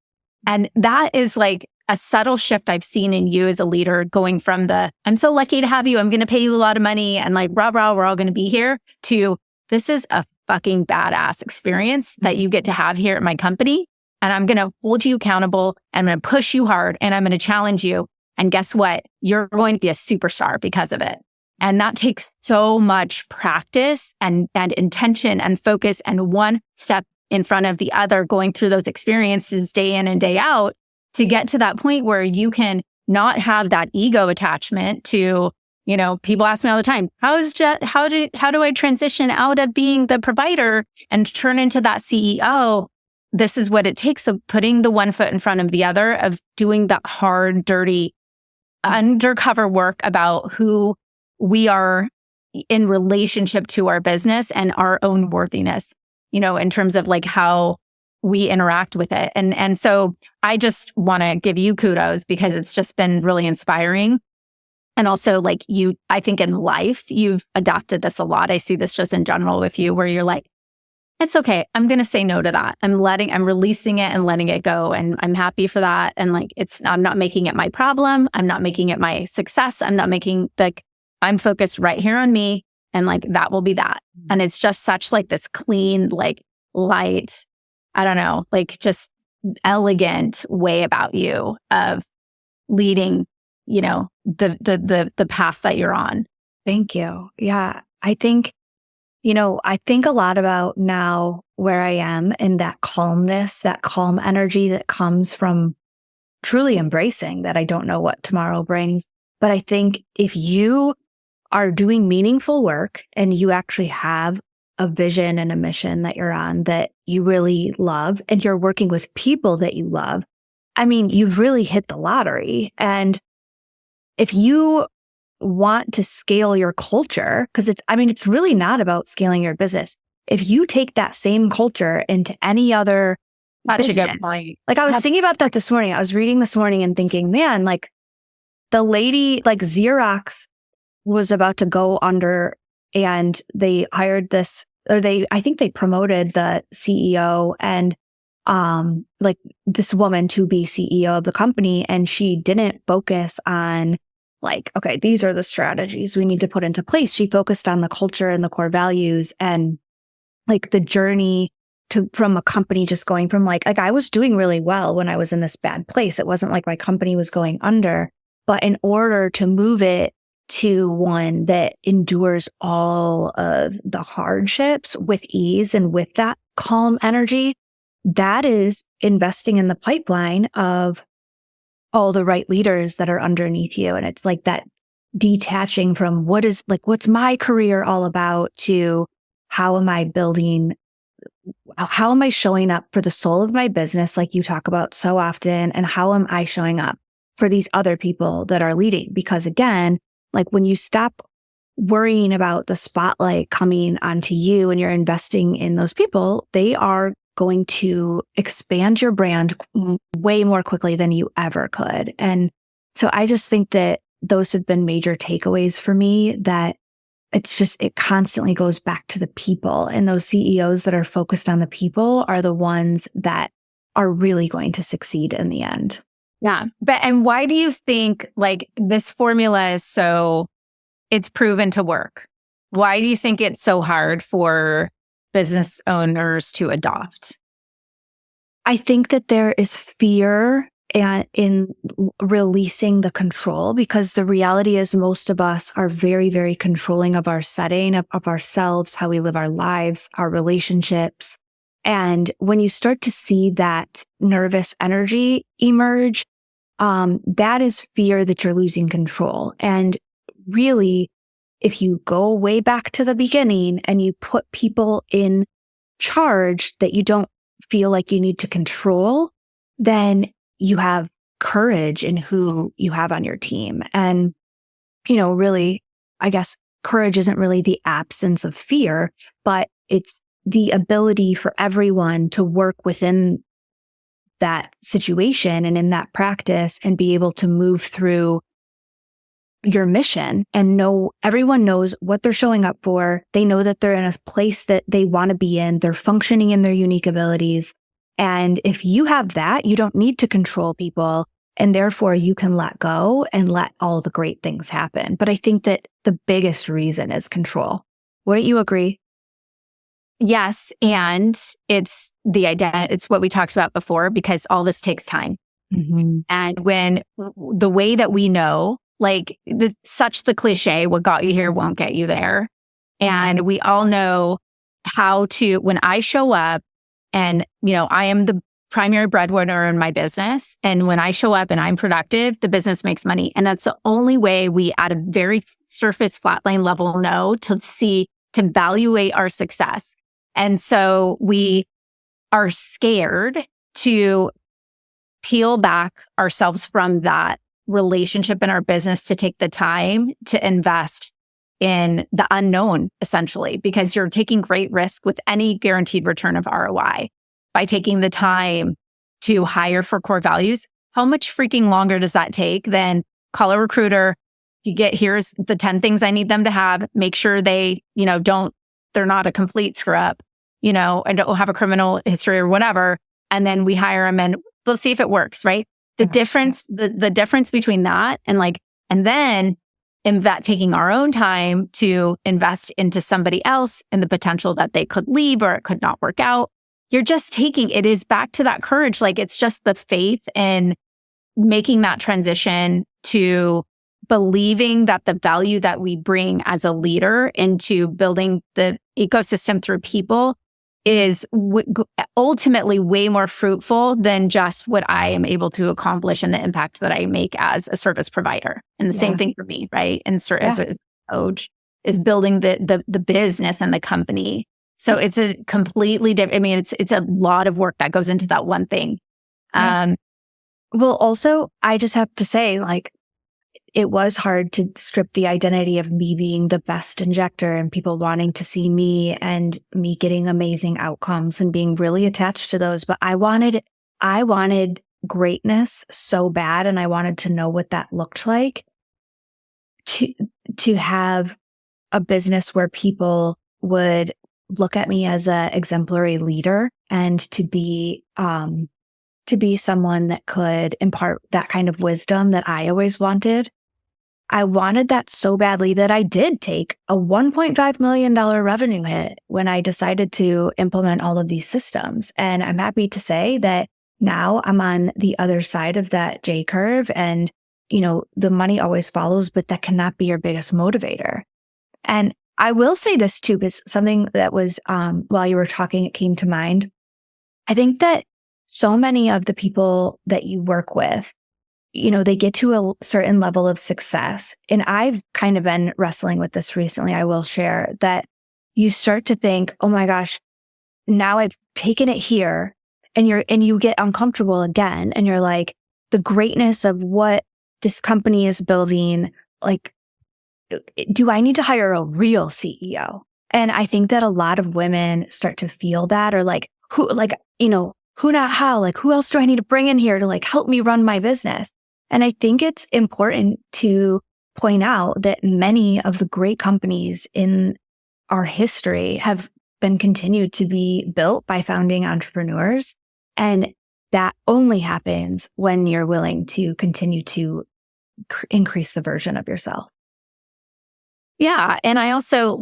Speaker 2: And that is like a subtle shift I've seen in you as a leader, going from I'm so lucky to have you, I'm going to pay you a lot of money and like, rah, rah, we're all going to be here, to this is a fucking badass experience that you get to have here at my company. And I'm going to hold you accountable. And I'm going to push you hard and I'm going to challenge you. And guess what? You're going to be a superstar because of it. And that takes so much practice and intention and focus, and one step in front of the other, going through those experiences day in and day out to get to that point where you can not have that ego attachment to, people ask me all the time, how do I transition out of being the provider and turn into that CEO? This is what it takes, of putting the one foot in front of the other, of doing the hard, dirty, undercover work about who we are in relationship to our business and our own worthiness, in terms of like how we interact with it. And so I just want to give you kudos, because it's just been really inspiring. And also like I think in life, you've adopted this a lot. I see this just in general with you, where you're like, it's okay, I'm going to say no to that. I'm releasing it and letting it go. And I'm happy for that. And like, I'm not making it my problem. I'm not making it my success. I'm focused right here on me, and like, that will be that. And it's just such like this clean, like light, I don't know, like just elegant way about you of leading, the path that you're on.
Speaker 1: Thank you. Yeah. I think a lot about now where I am, and that calmness, that calm energy that comes from truly embracing that I don't know what tomorrow brings. But I think if you are doing meaningful work and you actually have a vision and a mission that you're on that you really love, and you're working with people that you love, I mean, you've really hit the lottery. And if you want to scale your culture, because it's really not about scaling your business. If you take that same culture into any other
Speaker 2: That's a good
Speaker 1: business,
Speaker 2: point.
Speaker 1: like I was thinking about that this morning. I was reading this morning and thinking, man, like the lady, like Xerox was about to go under and they hired this, or I think they promoted the CEO and like this woman to be CEO of the company, and she didn't focus on like, okay, these are the strategies we need to put into place. She focused on the culture and the core values and like the journey from a company just going from like I was doing really well when I was in this bad place. It wasn't like my company was going under, but in order to move it to one that endures all of the hardships with ease and with that calm energy, that is investing in the pipeline of all the right leaders that are underneath you. And it's like that detaching from what's my career all about to how am I showing up for the soul of my business, like you talk about so often, and how am I showing up for these other people that are leading? Because again, like when you stop worrying about the spotlight coming onto you and you're investing in those people, they are going to expand your brand way more quickly than you ever could. And so I just think that those have been major takeaways for me, that it constantly goes back to the people, and those CEOs that are focused on the people are the ones that are really going to succeed in the end.
Speaker 2: Yeah. And why do you think like this formula is it's proven to work? Why do you think it's so hard for business owners to adopt?
Speaker 1: I think that there is fear in releasing the control, because the reality is most of us are very, very controlling of our setting, of ourselves, how we live our lives, our relationships. And when you start to see that nervous energy emerge, that is fear that you're losing control. And really, if you go way back to the beginning and you put people in charge that you don't feel like you need to control, then you have courage in who you have on your team. And, really, I guess courage isn't really the absence of fear, but it's the ability for everyone to work within that situation and in that practice and be able to move through your mission and everyone knows what they're showing up for. They know that they're in a place that they want to be in. They're functioning in their unique abilities. And if you have that, you don't need to control people, and therefore you can let go and let all the great things happen. But I think that the biggest reason is control. Wouldn't you agree?
Speaker 2: Yes. And it's it's what we talked about before, because all this takes time.
Speaker 1: Mm-hmm.
Speaker 2: And when the way that we know, like such the cliche, what got you here won't get you there. And we all know when I show up and, I am the primary breadwinner in my business. And when I show up and I'm productive, the business makes money. And that's the only way we at a very surface flatline level know to evaluate our success. And so we are scared to peel back ourselves from that relationship in our business, to take the time to invest in the unknown, essentially, because you're taking great risk with any guaranteed return of ROI by taking the time to hire for core values. How much freaking longer does that take than call a recruiter? Here's the 10 things I need them to have. Make sure they, they're not a complete screw up, and don't have a criminal history or whatever. And then we hire them and we'll see if it works, right? The difference between that and then taking our own time to invest into somebody else and the potential that they could leave or it could not work out. You're just it is back to that courage. Like it's just the faith in making that transition to believing that the value that we bring as a leader into building the ecosystem through people is ultimately way more fruitful than just what I am able to accomplish and the impact that I make as a service provider. And the same thing for me, right? And as a coach is building the business and the company. So it's a completely different, it's a lot of work that goes into that one thing.
Speaker 1: Well, also, I just have to say, like, it was hard to strip the identity of me being the best injector and people wanting to see me and me getting amazing outcomes and being really attached to those. But I wanted greatness so bad. And I wanted to know what that looked like to, to have a business where people would look at me as a exemplary leader and to be someone that could impart that kind of wisdom that I always wanted. I wanted that so badly that I did take a $1.5 million revenue hit when I decided to implement all of these systems. And I'm happy to say that now I'm on the other side of that J curve, and, the money always follows, but that cannot be your biggest motivator. And I will say this too, because something that was, while you were talking, it came to mind. I think that so many of the people that you work with, they get to a certain level of success. And I've kind of been wrestling with this recently. I will share that you start to think, oh my gosh, now I've taken it here, and you get uncomfortable again. And you're like, the greatness of what this company is building, like, do I need to hire a real CEO? And I think that a lot of women start to feel that, or like, who, not how, like, who else do I need to bring in here to like help me run my business? And I think it's important to point out that many of the great companies in our history have been continued to be built by founding entrepreneurs. And that only happens when you're willing to continue to increase the version of yourself.
Speaker 2: Yeah. And I also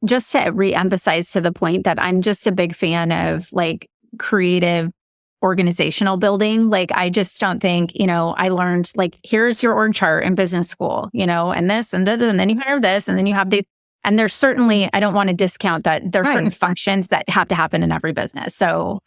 Speaker 2: just to reemphasize to the point that I'm just a big fan of like creative organizational building. Like, I just don't think, I learned like, here's your org chart in business school, and this and that, and then you have this, and then you have the, and there's certainly, I don't want to discount that there are certain functions that have to happen in every business. So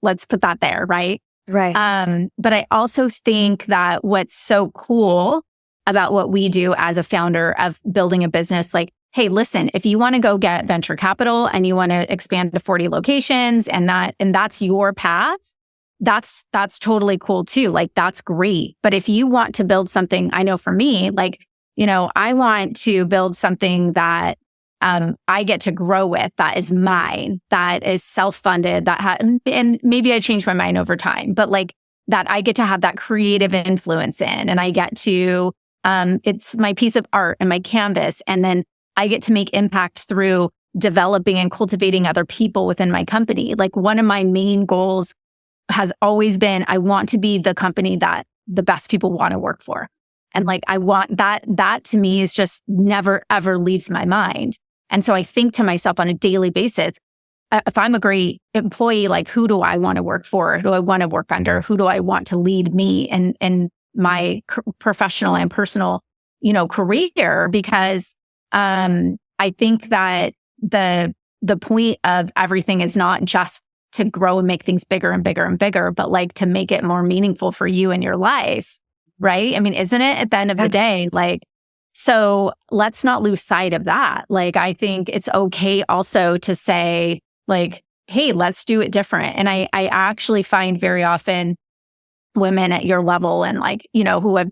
Speaker 2: let's put that there. Right.
Speaker 1: Right.
Speaker 2: But I also think that what's so cool about what we do as a founder of building a business, like, hey, listen, if you want to go get venture capital and you want to expand to 40 locations and that's your path, that's totally cool too. Like, that's great. But if you want to build something, I know for me, like, I want to build something that I get to grow with, that is mine, that is self-funded, and maybe I change my mind over time, but like that I get to have that creative influence in, and I get to, it's my piece of art and my canvas. And then I get to make impact through developing and cultivating other people within my company. Like, one of my main goals has always been, I want to be the company that the best people want to work for. And like, I want that to me is just never, ever leaves my mind. And so I think to myself on a daily basis, if I'm a great employee, like, who do I want to work for? Who do I want to work under? Who do I want to lead me and my professional and personal, career? Because I think that the point of everything is not just to grow and make things bigger and bigger and bigger, but like to make it more meaningful for you in your life, right? I mean, isn't it at the end of the day? Like, so let's not lose sight of that. Like, I think it's okay also to say like, hey, let's do it different. And I actually find very often women at your level and like, who have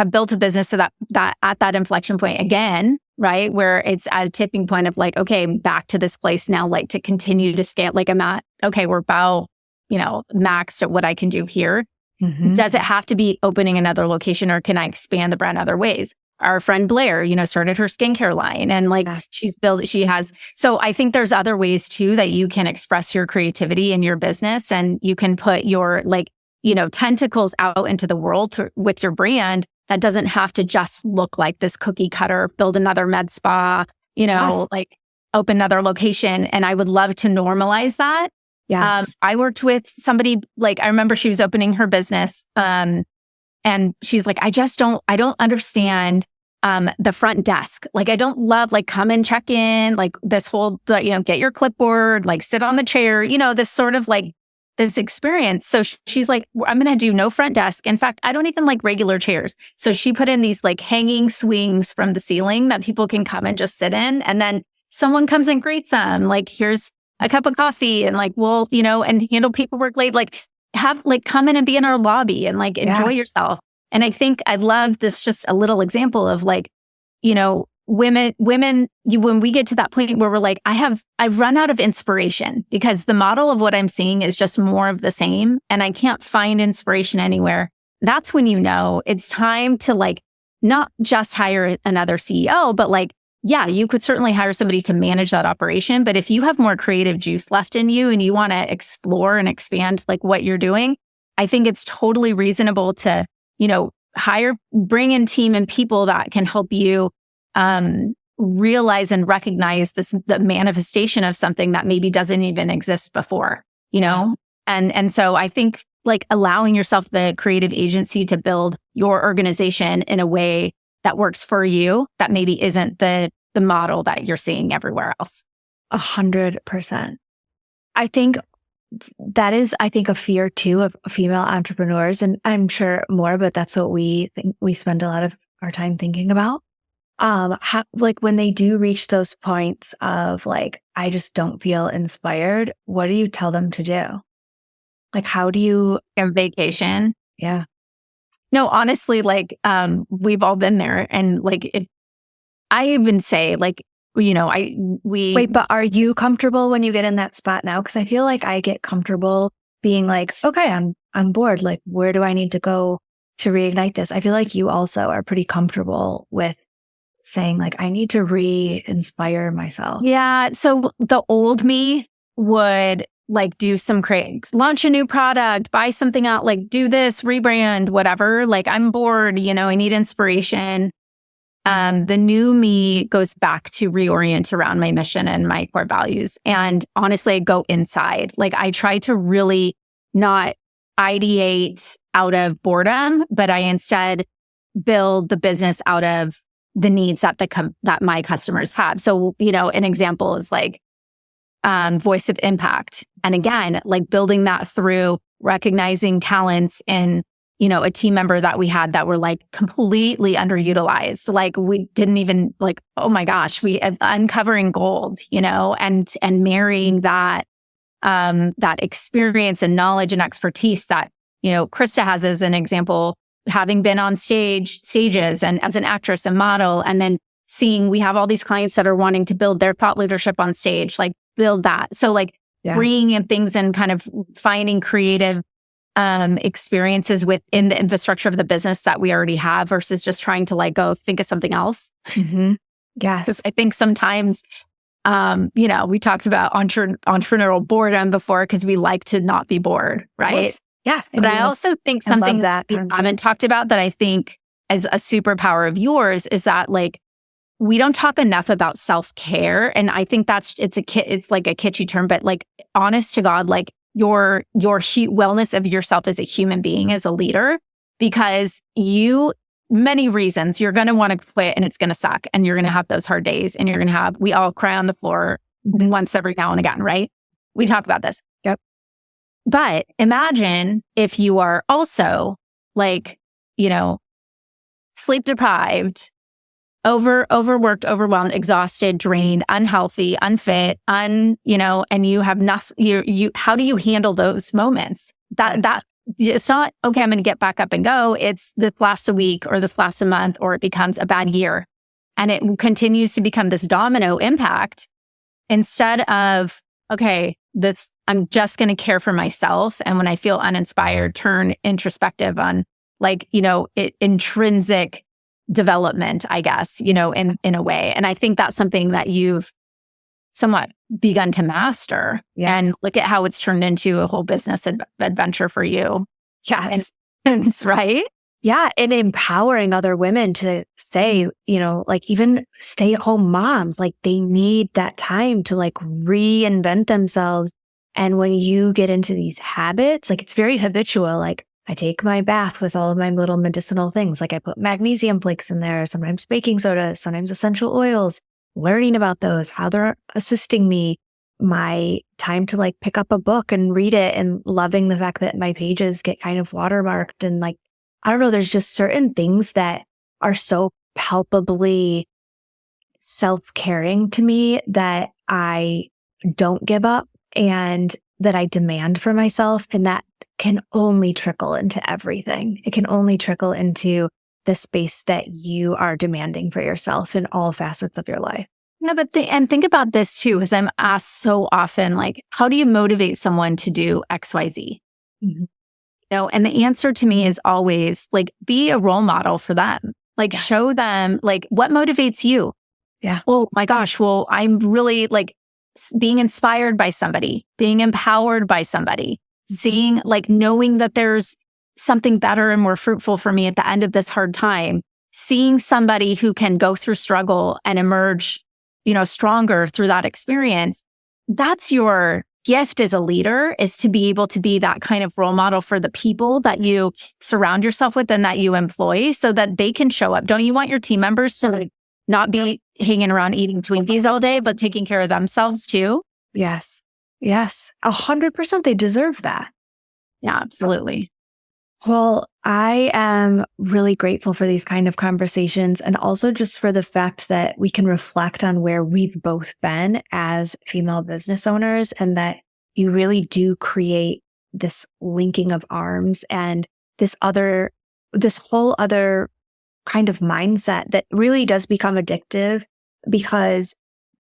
Speaker 2: built a business so that at that inflection point again, right? Where it's at a tipping point of like, okay, back to this place now, like to continue to scale. Like, I'm at, okay, we're about, maxed at what I can do here. Mm-hmm. Does it have to be opening another location, or can I expand the brand other ways? Our friend Blair, started her skincare line, and like so I think there's other ways too that you can express your creativity in your business, and you can put your tentacles out into the world with your brand. That doesn't have to just look like this cookie cutter, build another med spa,
Speaker 1: Yes.
Speaker 2: like open another location. And I would love to normalize that.
Speaker 1: Yes.
Speaker 2: I worked with somebody, like, I remember she was opening her business. And she's like, I don't understand the front desk. Like, I don't love, like, come and check in, like this whole, get your clipboard, like sit on the chair, this sort of like this experience. So she's like, I'm going to do no front desk. In fact, I don't even like regular chairs. So she put in these like hanging swings from the ceiling that people can come and just sit in. And then someone comes and greets them. Like, here's a cup of coffee, and like, and handle paperwork late. Like, come in and be in our lobby and like enjoy yourself. And I think I love this, just a little example of like, women, when we get to that point where we're like, I've run out of inspiration because the model of what I'm seeing is just more of the same and I can't find inspiration anywhere. That's when it's time to like, not just hire another CEO, but like, yeah, you could certainly hire somebody to manage that operation. But if you have more creative juice left in you and you want to explore and expand like what you're doing, I think it's totally reasonable to, bring in team and people that can help you realize and recognize the manifestation of something that maybe doesn't even exist before, And so I think like allowing yourself the creative agency to build your organization in a way that works for you, that maybe isn't the model that you're seeing everywhere else.
Speaker 1: 100%. I think that is, a fear too of female entrepreneurs, and I'm sure more, but that's what we think we spend a lot of our time thinking about. Like when they do reach those points of like, I just don't feel inspired, what do you tell them to do? Like, how do you
Speaker 2: have vacation?
Speaker 1: Yeah.
Speaker 2: No, honestly, like, we've all been there. And like, I even say like,
Speaker 1: wait, but are you comfortable when you get in that spot now? Cause I feel like I get comfortable being like, okay, I'm bored. Like, where do I need to go to reignite this? I feel like you also are pretty comfortable with saying like, I need to re-inspire myself.
Speaker 2: Yeah. So the old me would like do some launch a new product, buy something out, like do this, rebrand, whatever. Like I'm bored, I need inspiration. The new me goes back to reorient around my mission and my core values. And honestly, I go inside. Like I try to really not ideate out of boredom, but I instead build the business out of the needs that that my customers have. So, an example is like voice of impact. And again, like building that through recognizing talents in, a team member that we had that were like completely underutilized. Like we didn't even like, oh my gosh, we uncovering gold, and marrying that experience and knowledge and expertise that, Krista has as an example, having been on stages and as an actress and model, and then seeing we have all these clients that are wanting to build their thought leadership on stage, like build that. So like bringing in things and kind of finding creative experiences within the infrastructure of the business that we already have versus just trying to like go think of something else.
Speaker 1: Mm-hmm. Yes.
Speaker 2: Because I think sometimes, we talked about entrepreneurial boredom before because we like to not be bored, right?
Speaker 1: Yeah.
Speaker 2: But I also think something that we haven't talked about that I think is a superpower of yours is that like, we don't talk enough about self-care. And I think it's like a kitschy term, but like honest to God, like your wellness of yourself as a human being, as a leader, because many reasons you're going to want to quit and it's going to suck and you're going to have those hard days and we all cry on the floor once every now and again, right? We talk about this.
Speaker 1: Yep.
Speaker 2: But imagine if you are also like, sleep deprived, overworked, overwhelmed, exhausted, drained, unhealthy, unfit, and you have nothing, how do you handle those moments? That it's not, okay, I'm going to get back up and go. It's this lasts a week or this lasts a month, or it becomes a bad year. And it continues to become this domino impact instead of, okay, I'm just going to care for myself. And when I feel uninspired, turn introspective on like, intrinsic development, I guess, in a way. And I think that's something that you've somewhat begun to master.
Speaker 1: Yes.
Speaker 2: And look at how it's turned into a whole business adventure for you.
Speaker 1: Yes.
Speaker 2: And right?
Speaker 1: Yeah. And empowering other women to say, like even stay at home moms, like they need that time to like reinvent themselves. And when you get into these habits, like it's very habitual, like I take my bath with all of my little medicinal things. Like I put magnesium flakes in there, sometimes baking soda, sometimes essential oils, learning about those, how they're assisting me, my time to like pick up a book and read it and loving the fact that my pages get kind of watermarked. And like, I don't know, there's just certain things that are so palpably self-caring to me that I don't give up and that I demand for myself. And that can only trickle into everything. It can only trickle into the space that you are demanding for yourself in all facets of your life.
Speaker 2: No, but and think about this too, because I'm asked so often, like, how do you motivate someone to do X, Y, Z?
Speaker 1: Mhm.
Speaker 2: And the answer to me is always like, be a role model for them. Like, show them like what motivates you.
Speaker 1: Yeah.
Speaker 2: Oh my gosh. Well, I'm really like being inspired by somebody, being empowered by somebody, seeing like knowing that there's something better and more fruitful for me at the end of this hard time, seeing somebody who can go through struggle and emerge, stronger through that experience. That's your gift as a leader, is to be able to be that kind of role model for the people that you surround yourself with and that you employ so that they can show up. Don't you want your team members to like not be hanging around eating Twinkies all day, but taking care of themselves too?
Speaker 1: Yes. Yes. 100%. They deserve that.
Speaker 2: Yeah, absolutely.
Speaker 1: Well, I am really grateful for these kind of conversations, and also just for the fact that we can reflect on where we've both been as female business owners, and that you really do create this linking of arms and this whole other kind of mindset that really does become addictive, because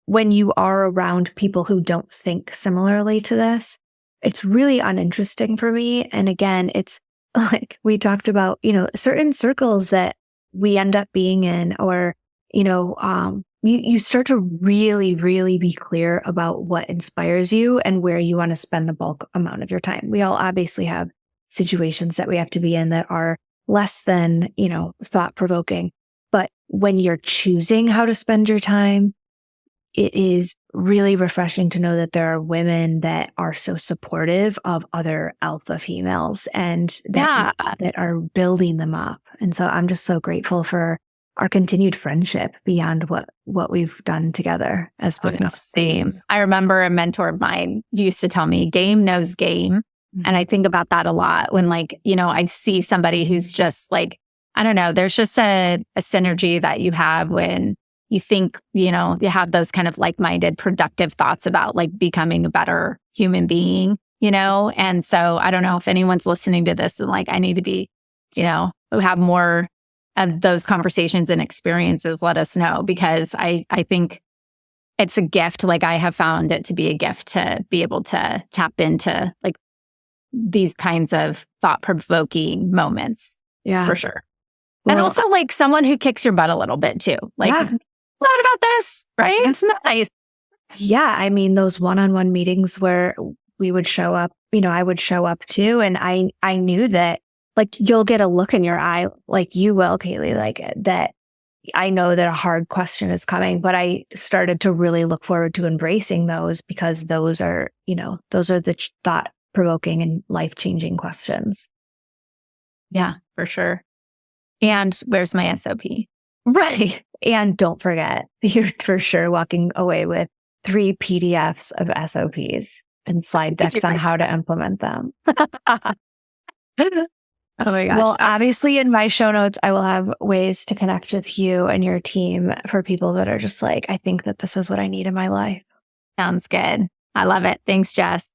Speaker 1: when you are around people who don't think similarly to this, it's really uninteresting for me. And again, it's like we talked about, certain circles that we end up being in, or, you start to really, really be clear about what inspires you and where you want to spend the bulk amount of your time. We all obviously have situations that we have to be in that are less than, thought provoking. But when you're choosing how to spend your time, it is really refreshing to know that there are women that are so supportive of other alpha females and that are building them up. And so I'm just so grateful for our continued friendship beyond what we've done together as business.
Speaker 2: Same. I remember a mentor of mine used to tell me, game knows game. Mm-hmm. And I think about that a lot when I see somebody who's just like, I don't know, there's just a synergy that you have when you think, you have those kind of like-minded, productive thoughts about like becoming a better human being, And so I don't know if anyone's listening to this and like, I need to be, have more of those conversations and experiences, let us know, because I think it's a gift. Like I have found it to be a gift to be able to tap into like these kinds of thought-provoking moments.
Speaker 1: Yeah,
Speaker 2: for sure. Well, and also like someone who kicks your butt a little bit too. Like, thought about this, right? It's nice.
Speaker 1: Yeah. I mean, those one-on-one meetings where we would show up, I would show up too. And I knew that like, you'll get a look in your eye, like you will, Kaeli, like that. I know that a hard question is coming, but I started to really look forward to embracing those, because those are the thought-provoking and life-changing questions.
Speaker 2: Yeah, for sure. And where's my SOP?
Speaker 1: Right. And don't forget, you're for sure walking away with 3 PDFs of SOPs and slide decks on how to implement them.
Speaker 2: Oh my gosh.
Speaker 1: Well, obviously in my show notes, I will have ways to connect with you and your team for people that are just like, I think that this is what I need in my life.
Speaker 2: Sounds good. I love it. Thanks, Jess.